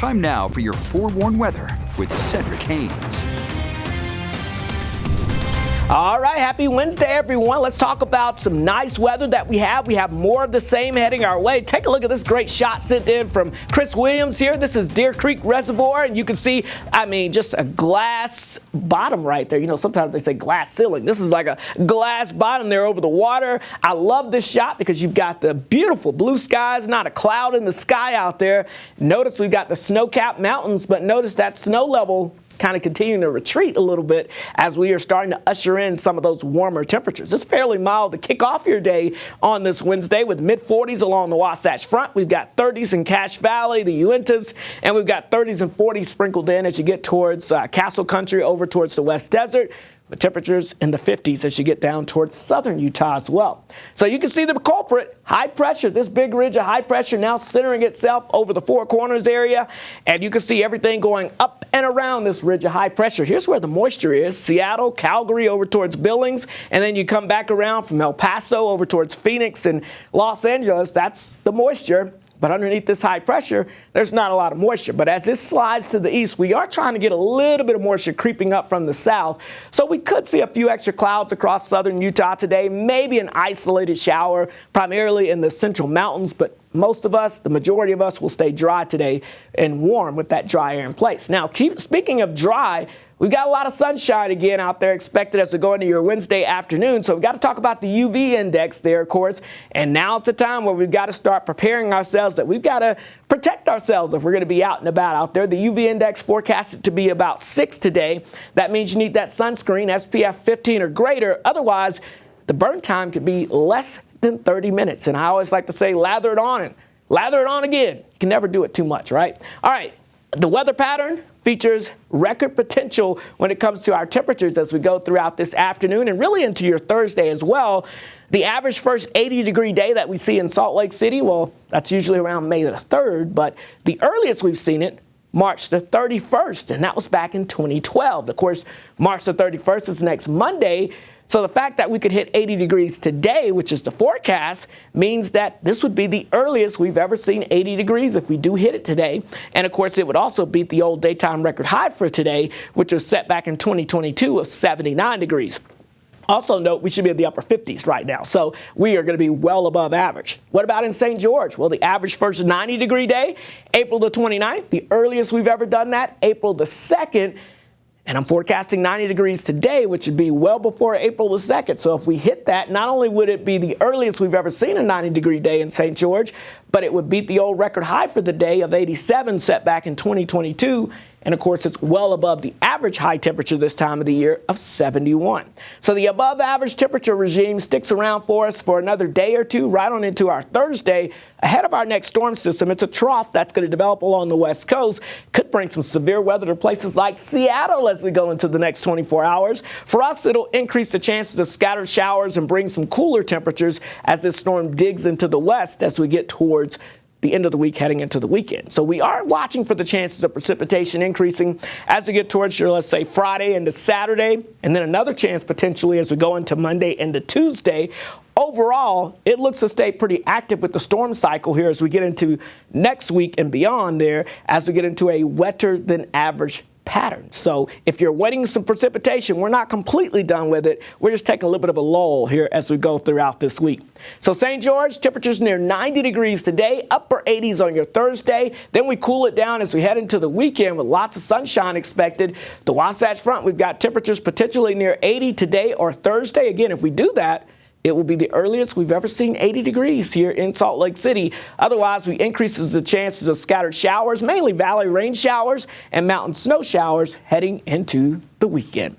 Time now for your forewarned weather with Cedric Haynes. All right, happy Wednesday, everyone. Let's talk about some nice weather that we have. We have more of the same heading our way. Take a look at this great shot sent in from Chris Williams here. This is Deer Creek Reservoir, and you can see, just a glass bottom right there. You know, sometimes they say glass ceiling. This is like a glass bottom there over the water. I love this shot because you've got the beautiful blue skies, not a cloud in the sky out there. Notice we've got the snow-capped mountains, but notice that snow level kind of continuing to retreat a little bit as we are starting to usher in some of those warmer temperatures. It's fairly mild to kick off your day on this Wednesday with mid-40s along the Wasatch Front. We've got 30s in Cache Valley, the Uintas, and we've got 30s and 40s sprinkled in as you get towards Castle Country over towards the West Desert. The temperatures in the 50s as you get down towards southern Utah as well. So you can see the culprit, high pressure, this big ridge of high pressure now centering itself over the Four Corners area. And you can see everything going up and around this ridge of high pressure. Here's where the moisture is. Seattle, Calgary over towards Billings. And then you come back around from El Paso over towards Phoenix and Los Angeles. That's the moisture. But underneath this high pressure, there's not a lot of moisture. But as this slides to the east, we are trying to get a little bit of moisture creeping up from the south. So we could see a few extra clouds across southern Utah today, maybe an isolated shower, primarily in the central mountains. But most of us, the majority of us, will stay dry today and warm with that dry air in place. Now, speaking of dry, we've got a lot of sunshine again out there expected as we go into your Wednesday afternoon. So we've got to talk about the UV index there, of course. And now's the time where we've got to start preparing ourselves that we've got to protect ourselves if we're going to be out and about out there. The UV index forecasted to be about 6 today. That means you need that sunscreen, SPF 15 or greater. Otherwise, the burn time could be less than 30 minutes. And I always like to say, lather it on and lather it on again. You can never do it too much, right? All right. The weather pattern features record potential when it comes to our temperatures as we go throughout this afternoon and really into your Thursday as well. The average first 80-degree day that we see in Salt Lake City, well, that's usually around May the 3rd, but the earliest we've seen it, March the 31st, and that was back in 2012. Of course, March the 31st is next Monday. So the fact that we could hit 80 degrees today, which is the forecast, means that this would be the earliest we've ever seen 80 degrees if we do hit it today. And of course, it would also beat the old daytime record high for today, which was set back in 2022 of 79 degrees. Also note, we should be in the upper 50s right now, so we are going to be well above average. What about in St. George? Well, the average first 90-degree day, April the 29th, the earliest we've ever done that, April the 2nd. And I'm forecasting 90 degrees today, which would be well before April the 2nd. So if we hit that, not only would it be the earliest we've ever seen a 90-degree day in St. George, but it would beat the old record high for the day of 87 set back in 2022. And of course, it's well above the average high temperature this time of the year of 71. So the above average temperature regime sticks around for us for another day or two, right on into our Thursday. Ahead of our next storm system, it's a trough that's going to develop along the west coast. Could bring some severe weather to places like Seattle as we go into the next 24 hours. For us, it'll increase the chances of scattered showers and bring some cooler temperatures as this storm digs into the west as we get towards the end of the week heading into the weekend. So we are watching for the chances of precipitation increasing as we get towards your, let's say, Friday into Saturday, and then another chance potentially as we go into Monday into Tuesday. Overall, it looks to stay pretty active with the storm cycle here as we get into next week and beyond there as we get into a wetter than average pattern. So if you're waiting some precipitation, we're not completely done with it. We're just taking a little bit of a lull here as we go throughout this week. So St. George, temperatures near 90 degrees today, upper 80s on your Thursday. Then we cool it down as we head into the weekend with lots of sunshine expected. The Wasatch Front, we've got temperatures potentially near 80 today or Thursday. Again, if we do that, it will be the earliest we've ever seen 80 degrees here in Salt Lake City. Otherwise, we increases the chances of scattered showers, mainly valley rain showers and mountain snow showers heading into the weekend.